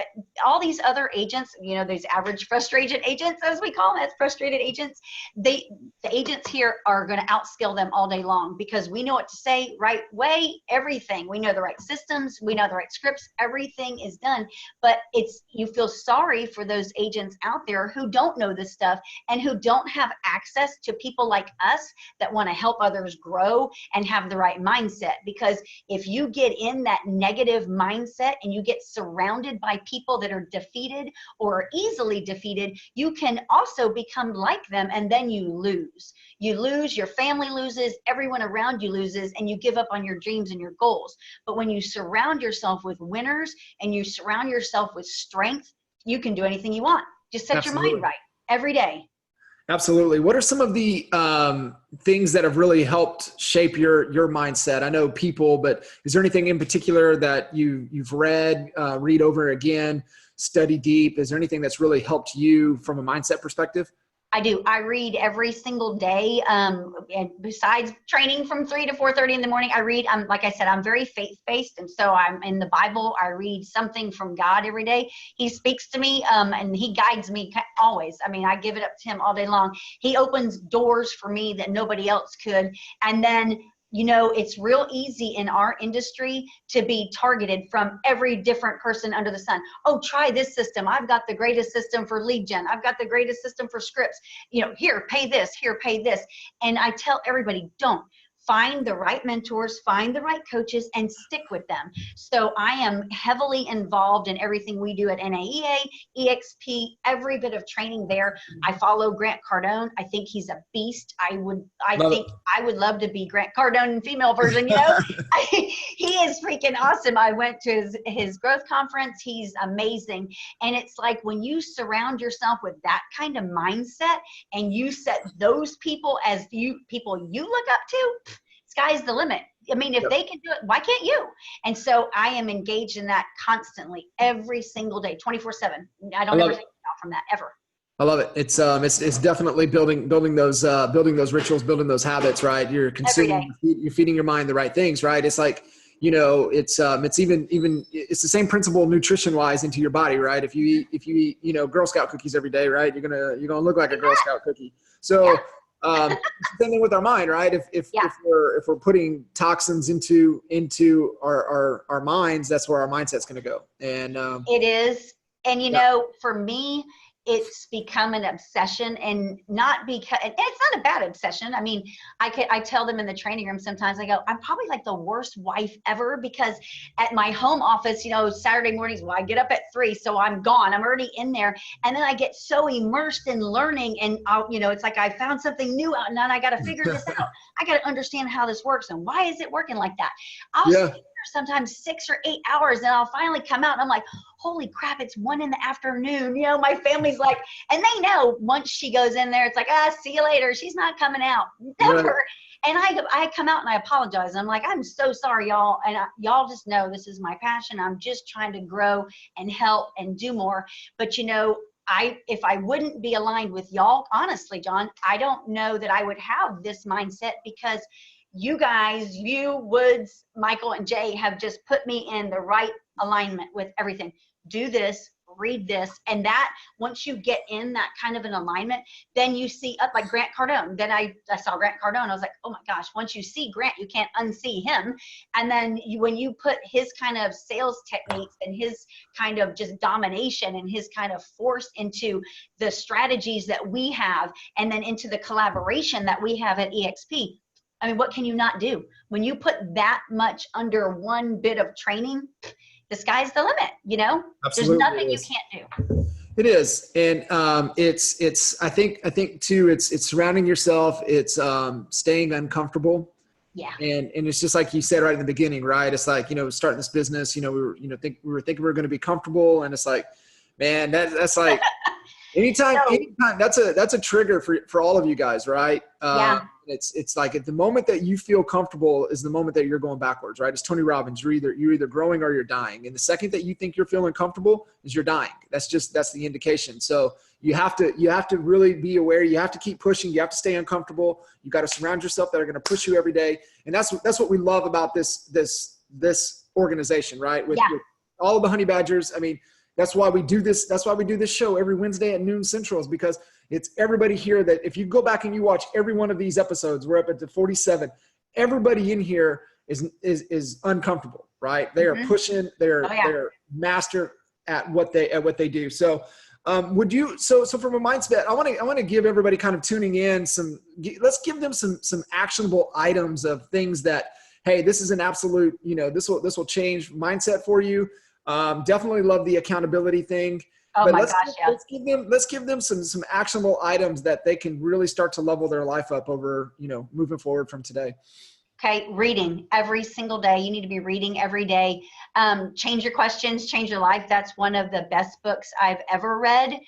all these other agents, you know, these average frustrated agents, as we call them, as frustrated agents. The agents here are going to outskill them all day long because we know what to say, right way, everything. We know the right systems. We know the right scripts. Everything is done. But you feel sorry for those agents out there who don't know this stuff and who don't have access to people like us that want to help others grow and have the right mindset. Because if you get in that negative mindset and you get surrounded by people that are defeated or easily defeated, you can also become like them, and then you lose. You lose, your family loses, everyone around you loses, and you give up on your dreams and your goals. But when you surround yourself with winners and you surround yourself with strength, you can do anything you want. Just set your mind right every day. Absolutely. What are some of the things that have really helped shape your mindset? I know people, but is there anything in particular that you've read over again, study deep? Is there anything that's really helped you from a mindset perspective? I do. I read every single day. And besides training from 3 to 4:30 in the morning, I read. Like I said, I'm very faith-based. And so I'm in the Bible. I read something from God every day. He speaks to me and he guides me always. I mean, I give it up to him all day long. He opens doors for me that nobody else could. And then, you know, it's real easy in our industry to be targeted from every different person under the sun. Oh, try this system. I've got the greatest system for lead gen. I've got the greatest system for scripts. You know, here, pay this, here, pay this. And I tell everybody, don't. Find the right mentors, find the right coaches, and stick with them. So I am heavily involved in everything we do at NAEA, EXP, every bit of training there. I follow Grant Cardone. I think he's a beast. I would love to be Grant Cardone in female version, you know. He is freaking awesome. I went to his growth conference. He's amazing. And it's like when you surround yourself with that kind of mindset and you set those people as people you look up to, sky's the limit. I mean, if they can do it, why can't you? And so I am engaged in that constantly, every single day, 24/7. I don't ever take out from that ever. I love it. It's definitely building those rituals, building those habits, right? You're consuming, you're feeding your mind the right things, right? It's like, you know, it's the same principle nutrition wise into your body, right? If you eat, you know, Girl Scout cookies every day, right? You're gonna look like a Girl Scout cookie. So same thing with our mind, right? If we're putting toxins into our minds, that's where our mindset's going to go. And it is. And you know, for me, it's become an obsession, and not because, and it's not a bad obsession. I mean, I tell them in the training room sometimes, I go, I'm probably like the worst wife ever, because at my home office, you know, Saturday mornings, well, I get up at 3, so I'm gone. I'm already in there. And then I get so immersed in learning, and you know, it's like I found something new out, and then I got to figure this out. I got to understand how this works and why is it working like that. I'll sit there sometimes 6 or 8 hours, and I'll finally come out and I'm like, holy crap, it's 1 in the afternoon. You know, my family's like, and they know once she goes in there, it's like, see you later. She's not coming out. Never. Right. And I come out and I apologize. I'm like, I'm so sorry, y'all. And y'all just know this is my passion. I'm just trying to grow and help and do more. But, you know, if I wouldn't be aligned with y'all, honestly, John, I don't know that I would have this mindset, because you guys, you, Woods, Michael, and Jay have just put me in the right alignment with everything. Do this, read this, and that once you get in that kind of an alignment, then you see up like Grant Cardone. Then I saw Grant Cardone. I was like, oh my gosh, once you see Grant, you can't unsee him. And then when you put his kind of sales techniques and his kind of just domination and his kind of force into the strategies that we have, and then into the collaboration that we have at EXP, I mean, what can you not do? When you put that much under one bit of training, the sky's the limit, you know? Absolutely. There's nothing you can't do. It is. And I think too, it's surrounding yourself. It's staying uncomfortable. Yeah. And it's just like you said right in the beginning, right? It's like, starting this business, we were thinking we were going to be comfortable. And it's like, man, that's like anytime that's a trigger for all of you guys, right? Yeah. It's like at the moment that you feel comfortable is the moment that you're going backwards, right? It's Tony Robbins. You're either growing or you're dying. And the second that you think you're feeling comfortable is you're dying. That's the indication. So you have to really be aware. You have to keep pushing. You have to stay uncomfortable. You got to surround yourself that are going to push you every day. And that's what we love about this organization, right? With all of the honey badgers. I mean, that's why we do this. That's why we do this show every Wednesday at noon Central, is because it's everybody here that if you go back and you watch every one of these episodes, we're up at the 47. Everybody in here is uncomfortable, right? They are pushing. They're master at what they do. So so from a mindset, I want to give everybody kind of tuning in let's give them some actionable items of things that, hey, this is an absolute, this will change mindset for you. Definitely love the accountability thing. Oh but my let's give them some actionable items that they can really start to level their life up over, moving forward from today. Okay, reading every single day. You need to be reading every day. Change Your Questions, Change Your Life. That's one of the best books I've ever read.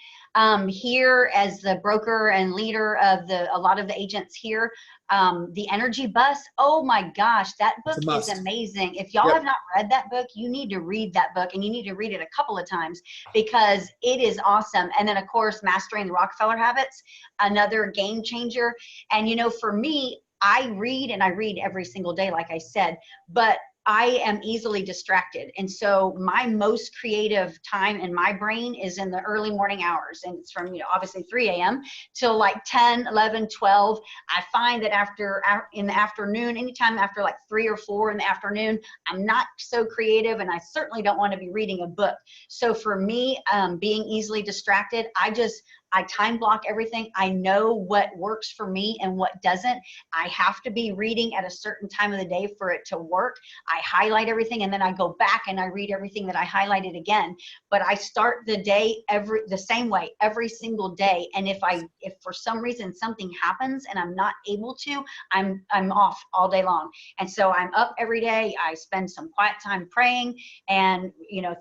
Here, as the broker and leader of a lot of the agents here, The Energy Bus. Oh my gosh, that book is amazing. If y'all have not read that book, you need to read that book, and you need to read it a couple of times because it is awesome. And then of course, Mastering the Rockefeller Habits, another game changer. And for me, I read every single day, like I said, but I am easily distracted. And so my most creative time in my brain is in the early morning hours. And it's from, obviously 3 a.m. till like 10, 11, 12. I find that in the afternoon, anytime after like 3 or 4 in the afternoon, I'm not so creative, and I certainly don't want to be reading a book. So for me, being easily distracted, I time block everything. I know what works for me and what doesn't. I have to be reading at a certain time of the day for it to work. I highlight everything, and then I go back and I read everything that I highlighted again. But I start the day the same way every single day. And if for some reason something happens and I'm not able to, I'm off all day long. And so I'm up every day. I spend some quiet time praying and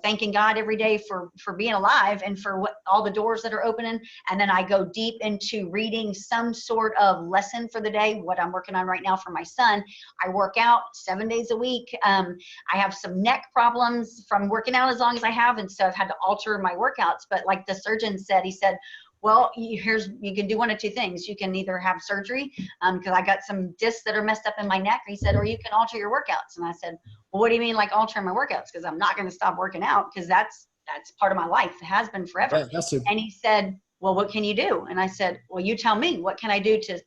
thanking God every day for being alive and for all the doors that are opening. And then I go deep into reading some sort of lesson for the day, what I'm working on right now for my son. I work out 7 days a week. I have some neck problems from working out as long as I have, and so I've had to alter my workouts. But like the surgeon said, he said, well, you can do one of two things. You can either have surgery, because I got some discs that are messed up in my neck. He said, or you can alter your workouts. And I said, well, what do you mean like altering my workouts? Because I'm not going to stop working out, because that's part of my life. It has been forever. Yeah, and he said, well, what can you do? And I said, well, you tell me, what can I do to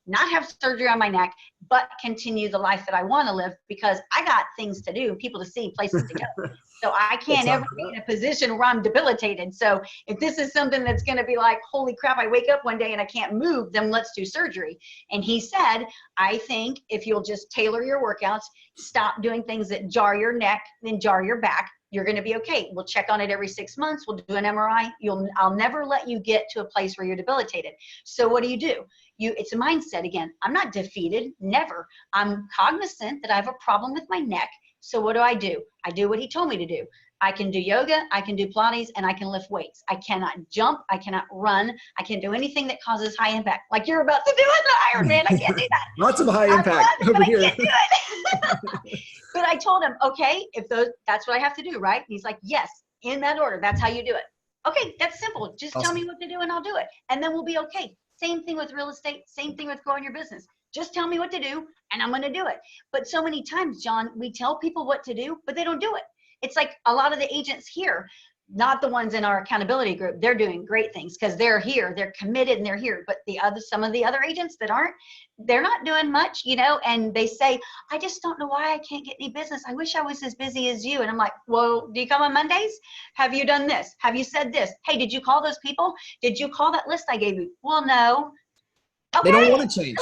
not have surgery on my neck, but continue the life that I want to live, because I got things to do, people to see, places to go. So I can't ever be in a position where I'm debilitated. So if this is something that's going to be like, holy crap, I wake up one day and I can't move, then let's do surgery. And he said, I think if you'll just tailor your workouts, stop doing things that jar your neck, then jar your back, you're going to be okay. We'll check on it every 6 months. We'll do an MRI. I'll never let you get to a place where you're debilitated. So what do? It's a mindset again. I'm not defeated, never. I'm cognizant that I have a problem with my neck. So what do? I do what he told me to do. I can do yoga, I can do Pilates, and I can lift weights. I cannot jump, I cannot run, I can't do anything that causes high impact. Like you're about to do it, the Ironman, I can't do that. Lots of high impact over here. I can't do it. But I told him, okay, that's what I have to do, right? And he's like, yes, in that order, that's how you do it. Okay, that's simple. Just tell Awesome. me what to do and I'll do it. And then we'll be okay. Same thing with real estate, same thing with growing your business. Just tell me what to do and I'm going to do it. But so many times, John, we tell people what to do, but they don't do it. It's like a lot of the agents here, not the ones in our accountability group, they're doing great things because they're here, they're committed and they're here. But some of the other agents that aren't, they're not doing much, you know, and they say, I just don't know why I can't get any business. I wish I was as busy as you. And I'm like, well, do you come on Mondays? Have you done this? Have you said this? Hey, did you call those people? Did you call that list I gave you? Well, no. Okay. They don't want to change.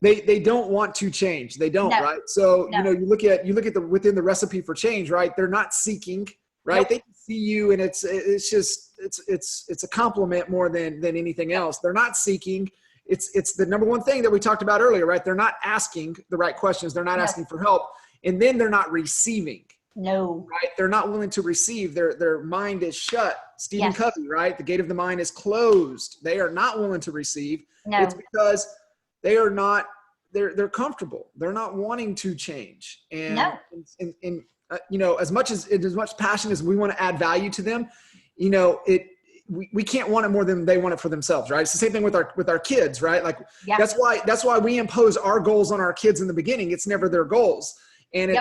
They don't want to change. They don't, No. right? So, No. you know, you look at the within the recipe for change, right? They're not seeking, right? Nope. They can see you and it's a compliment more than anything else. They're not seeking. It's the number one thing that we talked about earlier, right? They're not asking the right questions. They're not No. asking for help. And then they're not receiving. No. Right? They're not willing to receive. Their mind is shut. Stephen Yes. Covey, right? The gate of the mind is closed. They are not willing to receive. No. It's because they are not, they're comfortable. They're not wanting to change. And, No. you know, as much passion as we want to add value to them, you know, we can't want it more than they want it for themselves, right? It's the same thing with our kids, right? Like Yeah. that's why we impose our goals on our kids in the beginning. It's never their goals. And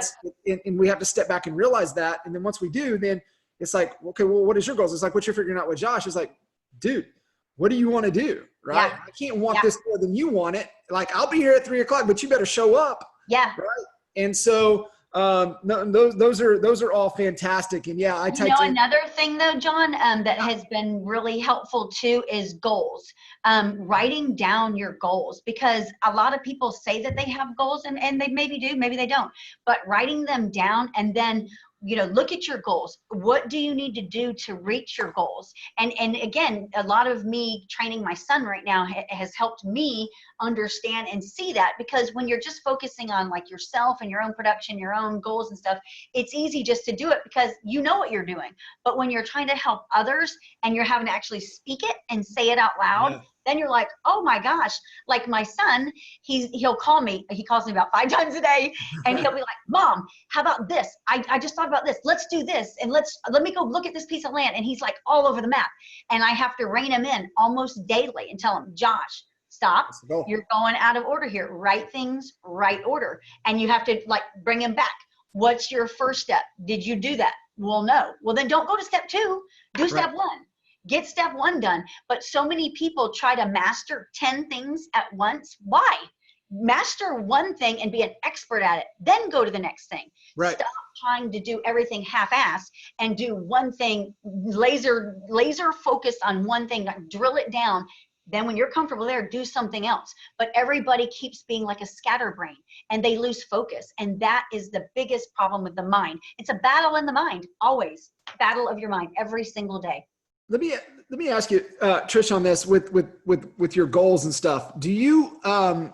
and we have to step back and realize that. And then once we do, then it's like, okay, well, what is your goals? It's like what you're figuring out with Josh is like, dude, what do you want to do? Right? Yeah. I can't want this more than you want it. Like I'll be here at 3:00, but you better show up. Yeah. Right. And so those are all fantastic. And yeah, I typed in. Another thing though, John, that has been really helpful too is goals. Writing down your goals, because a lot of people say that they have goals and they maybe do, maybe they don't, but writing them down and then, you know, look at your goals. What do you need to do to reach your goals? And again, a lot of me training my son right now has helped me understand and see that, because when you're just focusing on like yourself and your own production, your own goals and stuff, it's easy just to do it because you know what you're doing. But when you're trying to help others and you're having to actually speak it and say it out loud, then you're like, oh my gosh, like my son, he'll call me, he calls me about 5 times a day and he'll be like, Mom, how about this? I just thought about this. Let's do this. And let me go look at this piece of land. And he's like all over the map. And I have to rein him in almost daily and tell him, Josh, stop. You're going out of order here. Right things, right order. And you have to like bring him back. What's your first step? Did you do that? Well, no. Well, then don't go to step 2. Do step 1. Get step 1 done. But so many people try to master 10 things at once. Why? Master one thing and be an expert at it, then go to the next thing. Right. Stop trying to do everything half-assed and do one thing, laser focused on one thing, drill it down. Then when you're comfortable there, do something else. But everybody keeps being like a scatterbrain and they lose focus. And that is the biggest problem with the mind. It's a battle in the mind, always. Battle of your mind every single day. Let me ask you, Trish, on this with your goals and stuff. Do you, and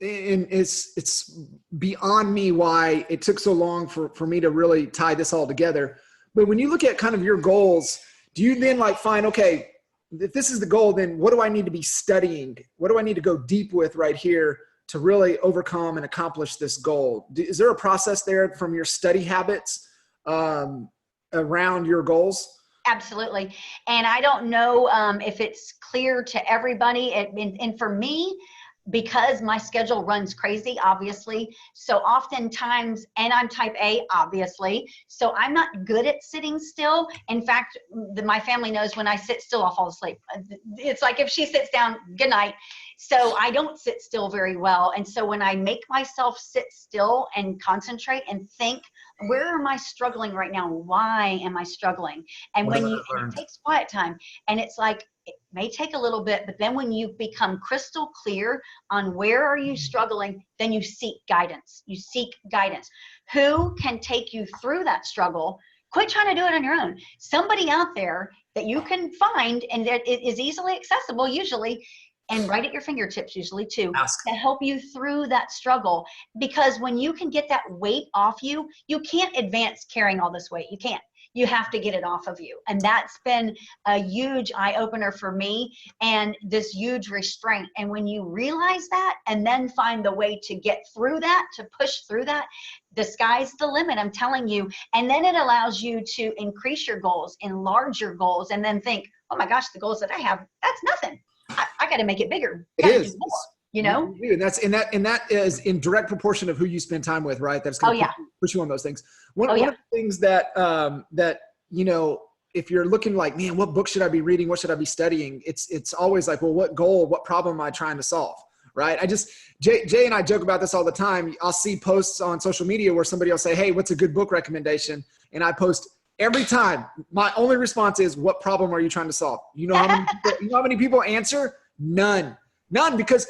it's beyond me why it took so long for me to really tie this all together. But when you look at kind of your goals, do you then like find, okay, if this is the goal, then what do I need to be studying? What do I need to go deep with right here to really overcome and accomplish this goal? Is there a process there from your study habits around your goals? Absolutely. And I don't know if it's clear to everybody. And for me, because my schedule runs crazy, obviously. So oftentimes, and I'm type A, obviously. So I'm not good at sitting still. In fact, my family knows when I sit still, I'll fall asleep. It's like if she sits down, good night. So I don't sit still very well. And so when I make myself sit still and concentrate and think, where am I struggling right now? Why am I struggling? And and it takes quiet time, and it's like, it may take a little bit, but then when you become crystal clear on where are you struggling, then you seek guidance. You seek guidance. Who can take you through that struggle? Quit trying to do it on your own. Somebody out there that you can find and that it is easily accessible usually, and right at your fingertips usually too, to help you through that struggle. Because when you can get that weight off you, you can't advance carrying all this weight. You can't. you have to get it off of you. And that's been a huge eye opener for me, and this huge restraint. And when you realize that and then find the way to get through that, to push through that, the sky's the limit, I'm telling you. And then it allows you to increase your goals, enlarge your goals, and then think, oh my gosh, the goals that I have, that's nothing. I got to make it bigger. It is. More, you know? And that is in direct proportion of who you spend time with, right? That's going to push you on those things. One of the things that, you know, if you're looking like, man, what book should I be reading? What should I be studying? It's always like, well, what goal, what problem am I trying to solve? Right. Jay and I joke about this all the time. I'll see posts on social media where somebody will say, hey, what's a good book recommendation? And I post every time. My only response is, what problem are you trying to solve? You know how many people answer? None, because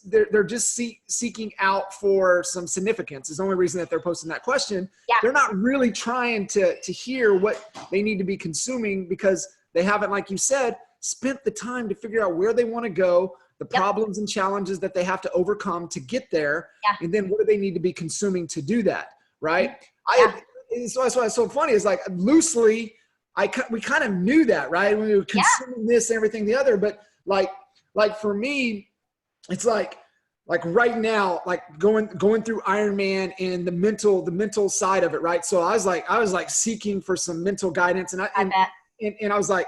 they're just seeking out for some significance. Is the only reason that they're posting that question. Yeah. They're not really trying to hear what they need to be consuming, because they haven't, like you said, spent the time to figure out where they want to go, the problems and challenges that they have to overcome to get there. Yeah. And then what do they need to be consuming to do that? Right. So that's why it's so funny is like loosely, we kind of knew that, right? We were consuming this and everything the other, but like for me, it's like right now, like going through Ironman and the mental side of it. Right. So I was like seeking for some mental guidance, and I was like,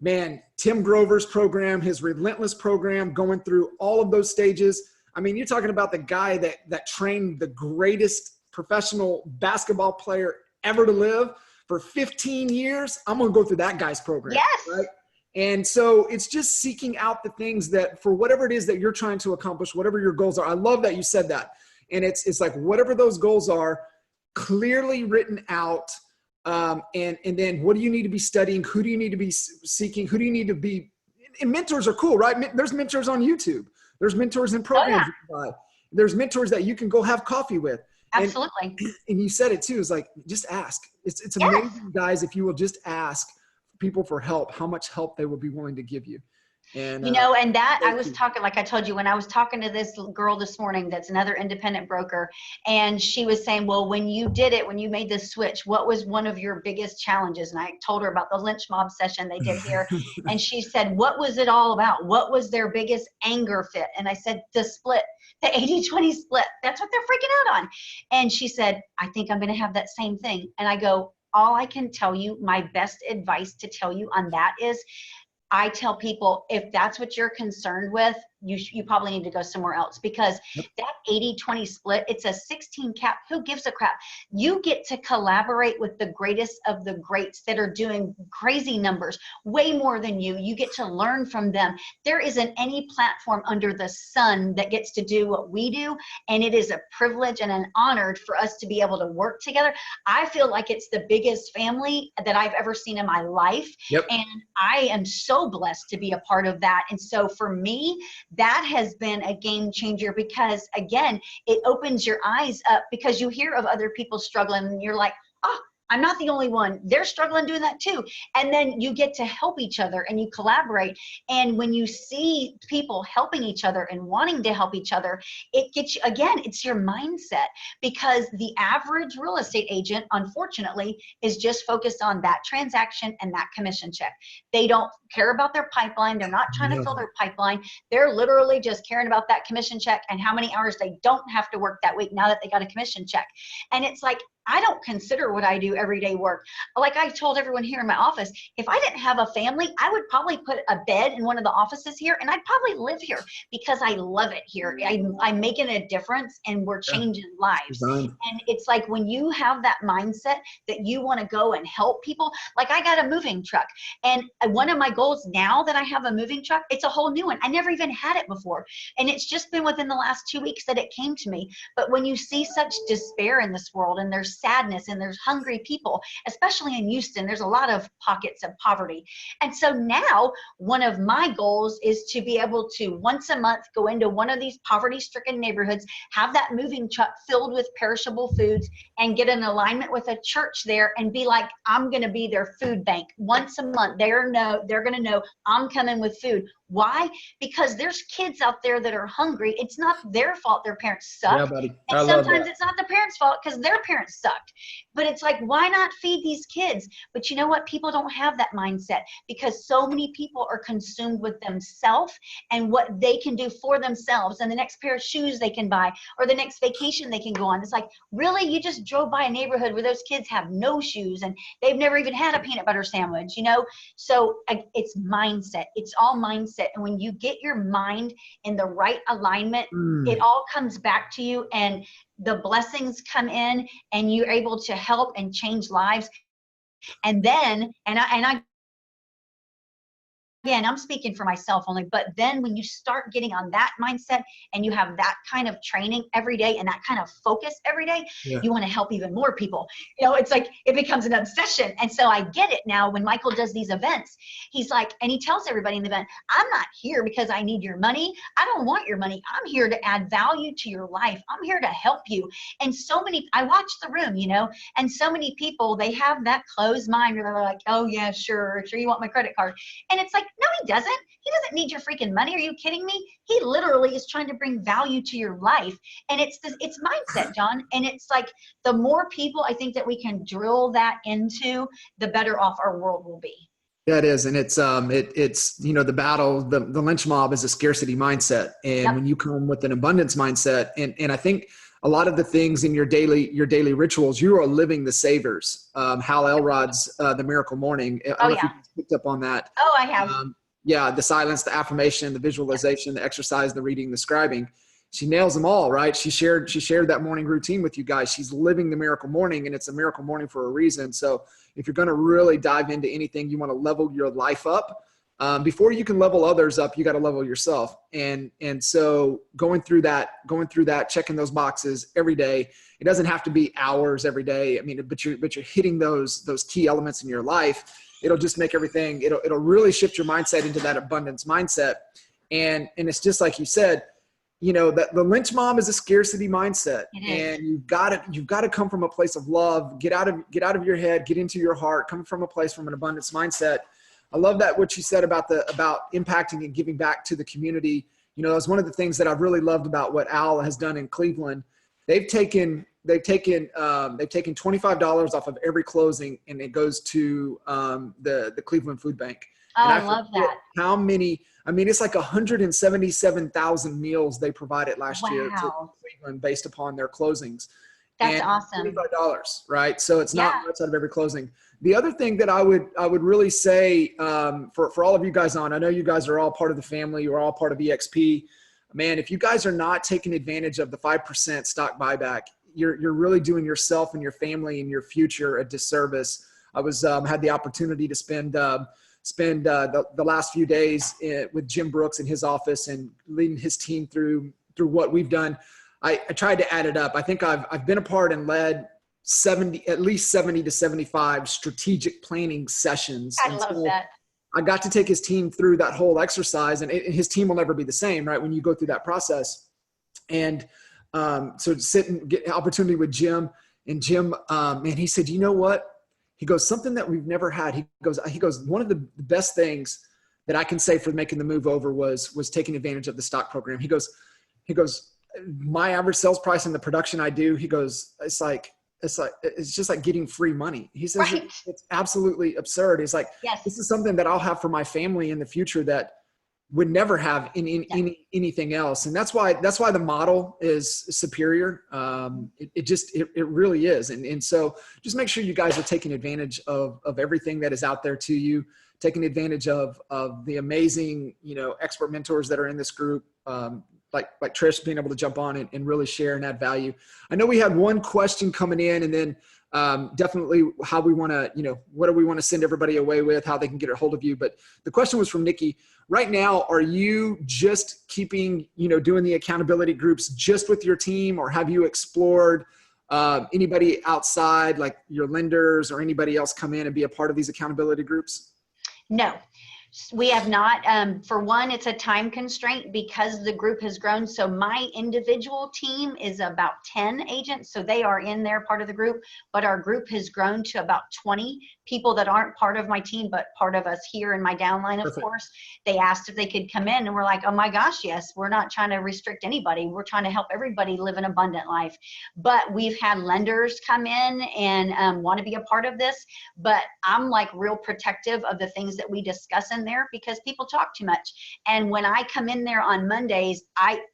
man, Tim Grover's program, his relentless program, going through all of those stages. I mean, you're talking about the guy that trained the greatest professional basketball player ever to live for 15 years. I'm going to go through that guy's program. Yes. Right. And so it's just seeking out the things that, for whatever it is that you're trying to accomplish, whatever your goals are. I love that you said that. And it's like, whatever those goals are, clearly written out. And then what do you need to be studying? Who do you need to be seeking? Who do you need to be? And mentors are cool, right? There's mentors on YouTube. There's mentors in programs. There's mentors that you can go have coffee with. Absolutely. And you said it too, is like, just ask. It's amazing, guys, if you will just ask people for help, how much help they will be willing to give you. And, you know, and that I was talking, like I told you, when I was talking to this girl this morning, that's another independent broker, and she was saying, well, when you made the switch, what was one of your biggest challenges? And I told her about the lynch mob session they did here. And she said, what was it all about? What was their biggest anger fit? And I said, the split, the 80-20 split. That's what they're freaking out on. And she said, I think I'm going to have that same thing. And I go, all I can tell you, my best advice to tell you on that is, I tell people, if that's what you're concerned with, you probably need to go somewhere else, because that 80-20 split, it's a 16 cap. Who gives a crap? You get to collaborate with the greatest of the greats that are doing crazy numbers, way more than you. You get to learn from them. There isn't any platform under the sun that gets to do what we do. And it is a privilege and an honor for us to be able to work together. I feel like it's the biggest family that I've ever seen in my life. And I am so blessed to be a part of that. And so for me, that has been a game changer, because again, it opens your eyes up, because you hear of other people struggling and you're like, oh, I'm not the only one. They're struggling doing that too. And then you get to help each other and you collaborate. And when you see people helping each other and wanting to help each other, it gets you, again, it's your mindset, because the average real estate agent, unfortunately, is just focused on that transaction and that commission check. They don't care about their pipeline. They're not trying to fill their pipeline. They're literally just caring about that commission check and how many hours they don't have to work that week now that they got a commission check. And it's like, I don't consider what I do everyday work. Like I told everyone here in my office, if I didn't have a family, I would probably put a bed in one of the offices here, and I'd probably live here, because I love it here. I'm making a difference, and we're changing lives. And it's like, when you have that mindset that you want to go and help people, like I got a moving truck, and one of my goals now that I have a moving truck, it's a whole new one. I never even had it before. And it's just been within the last 2 weeks that it came to me. But when you see such despair in this world, and there's sadness and there's hungry people, especially in Houston, there's a lot of pockets of poverty. And so now one of my goals is to be able to once a month go into one of these poverty-stricken neighborhoods, have that moving truck filled with perishable foods, and get an alignment with a church there and be like, I'm going to be their food bank once a month. They're going to know I'm coming with food. Why? Because there's kids out there that are hungry. It's not their fault their parents suck. Yeah, buddy. And I love sometimes that. it's not the parents' fault because their parents sucked. But it's like, why not feed these kids? But you know what? People don't have that mindset because so many people are consumed with themselves and what they can do for themselves and the next pair of shoes they can buy or the next vacation they can go on. It's like, really? You just drove by a neighborhood where those kids have no shoes and they've never even had a peanut butter sandwich, you know? So it's mindset. It's all mindset. And when you get your mind in the right alignment, it all comes back to you and the blessings come in and you're able to help and change lives. And then, again, I'm speaking for myself only, but then when you start getting on that mindset and you have that kind of training every day and that kind of focus every day, you want to help even more people. You know, it's like it becomes an obsession. And so I get it now when Michael does these events. He's like, and he tells everybody in the event, I'm not here because I need your money. I don't want your money. I'm here to add value to your life. I'm here to help you. And so many, I watch the room, you know, and so many people, they have that closed mind where they're like, oh yeah, sure you want my credit card. And it's like, no, he doesn't. He doesn't need your freaking money. Are you kidding me? He literally is trying to bring value to your life. And it's mindset, John. And it's like the more people I think that we can drill that into, the better off our world will be. Yeah, it is. And it's, you know, the battle, the lynch mob is a scarcity mindset. And when you come with an abundance mindset, and I think a lot of the things in your daily rituals, you are living the savers. Hal Elrod's The Miracle Morning. I don't know if you picked up on that. Oh, I have. Yeah, the silence, the affirmation, the visualization, the exercise, the reading, the scribing. She nails them all, right? She shared that morning routine with you guys. She's living the miracle morning, and it's a miracle morning for a reason. So if you're going to really dive into anything, you want to level your life up. Before you can level others up, you got to level yourself. And so going through that, checking those boxes every day. It doesn't have to be hours every day. I mean, but you're hitting those key elements in your life. It'll just make everything, it'll really shift your mindset into that abundance mindset. And it's just like you said, you know, that the lynch mob is a scarcity mindset, and you've got to come from a place of love, get out of your head, get into your heart, come from a place from an abundance mindset. I love that what you said about impacting and giving back to the community. You know, that's one of the things that I've really loved about what Al has done in Cleveland. They've taken $25 off of every closing, and it goes to the Cleveland Food Bank. Oh, and I love that. How many? I mean, it's like 177,000 meals they provided last year to Cleveland based upon their closings. That's awesome. $25, right? So it's not much out of every closing. The other thing that I would really say for all of you guys on, I know you guys are all part of the family. You're all part of EXP. Man, if you guys are not taking advantage of the 5% stock buyback, you're really doing yourself and your family and your future a disservice. I had the opportunity to spend the last few days with Jim Brooks in his office and leading his team through what we've done. I tried to add it up. I think I've been a part and led at least 70 to 75 strategic planning sessions. I love that. I got to take his team through that whole exercise, and his team will never be the same, right? When you go through that process. And so sit and get an opportunity with Jim, and Jim, man, he said, you know what? He goes, something that we've never had. He goes, one of the best things that I can say for making the move over was taking advantage of the stock program. He goes, my average sales price in the production I do, he goes, it's just like getting free money. He says it's absolutely absurd. He's like, this is something that I'll have for my family in the future that would never have in anything else. And that's why the model is superior. It really is. And so just make sure you guys are taking advantage of everything that is out there to you, taking advantage of the amazing, you know, expert mentors that are in this group. Like Trish being able to jump on and really share and add value. I know we had one question coming in, and then definitely how we want to, you know, what do we want to send everybody away with, how they can get a hold of you. But the question was from Nikki. Right now, are you just keeping, you know, doing the accountability groups just with your team, or have you explored anybody outside, like your lenders or anybody else come in and be a part of these accountability groups? No. We have not. For one, it's a time constraint because the group has grown. So my individual team is about 10 agents. So they are in their part of the group, but our group has grown to about 20 people that aren't part of my team, but part of us here in my downline, of Perfect. course. They asked if they could come in and we're like, oh my gosh, yes, we're not trying to restrict anybody. We're trying to help everybody live an abundant life. But we've had lenders come in and want to be a part of this. But I'm like real protective of the things that we discuss in there because people talk too much. And when I come in there on Mondays,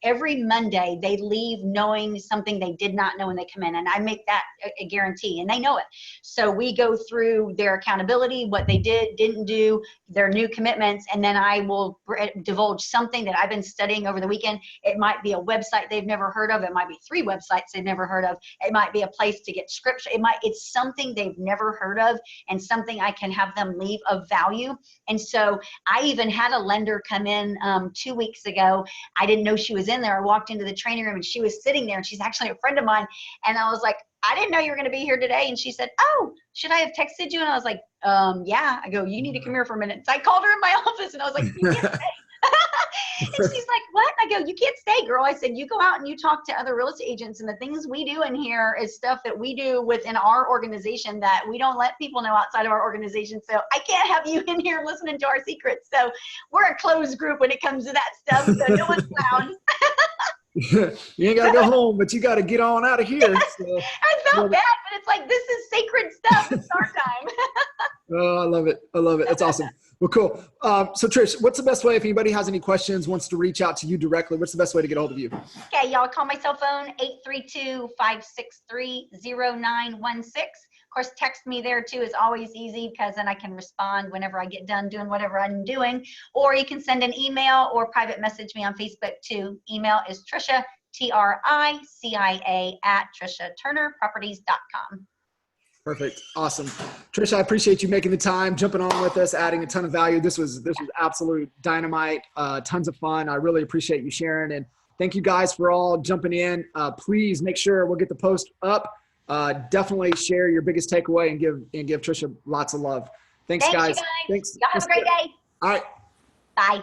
every Monday they leave knowing something they did not know when they come in. And I make that a guarantee and they know it. So we go through their accountability, what they didn't do, their new commitments, and then I will divulge something that I've been studying over the weekend. It might be a website they've never heard of. It might be 3 websites they've never heard of. It might be a place to get scripture. It's something they've never heard of and something I can have them leave of value. And so I even had a lender come in 2 weeks ago. I didn't know she was in there. I walked into the training room and she was sitting there and she's actually a friend of mine. And I was like, I didn't know you were going to be here today. And she said, oh, should I have texted you? And I was like, yeah. I go, you need to come here for a minute. So I called her in my office and I was like, you can't stay. And she's like, what? I go, you can't stay, girl. I said, you go out and you talk to other real estate agents, and the things we do in here is stuff that we do within our organization that we don't let people know outside of our organization. So I can't have you in here listening to our secrets. So we're a closed group when it comes to that stuff. So no one's allowed. You ain't got to go home, but you got to get on out of here. So. I felt bad, but it's like, this is sacred stuff. It's our time. Oh, I love it. I love it. That's awesome. Well, cool. So Trish, what's the best way if anybody has any questions, wants to reach out to you directly? What's the best way to get a hold of you? Okay, y'all call my cell phone, 832-563-0916. Of course, text me there too is always easy because then I can respond whenever I get done doing whatever I'm doing. Or you can send an email or private message me on Facebook too. Email is Tricia, Tricia at TriciaTurnerProperties.com. Perfect. Awesome. Tricia, I appreciate you making the time, jumping on with us, adding a ton of value. This was absolute dynamite, tons of fun. I really appreciate you sharing, and thank you guys for all jumping in. Please make sure we'll get the post up. Definitely share your biggest takeaway and give Tricia lots of love. Thanks guys. You guys. Thanks. Y'all have a great day. All right. Bye.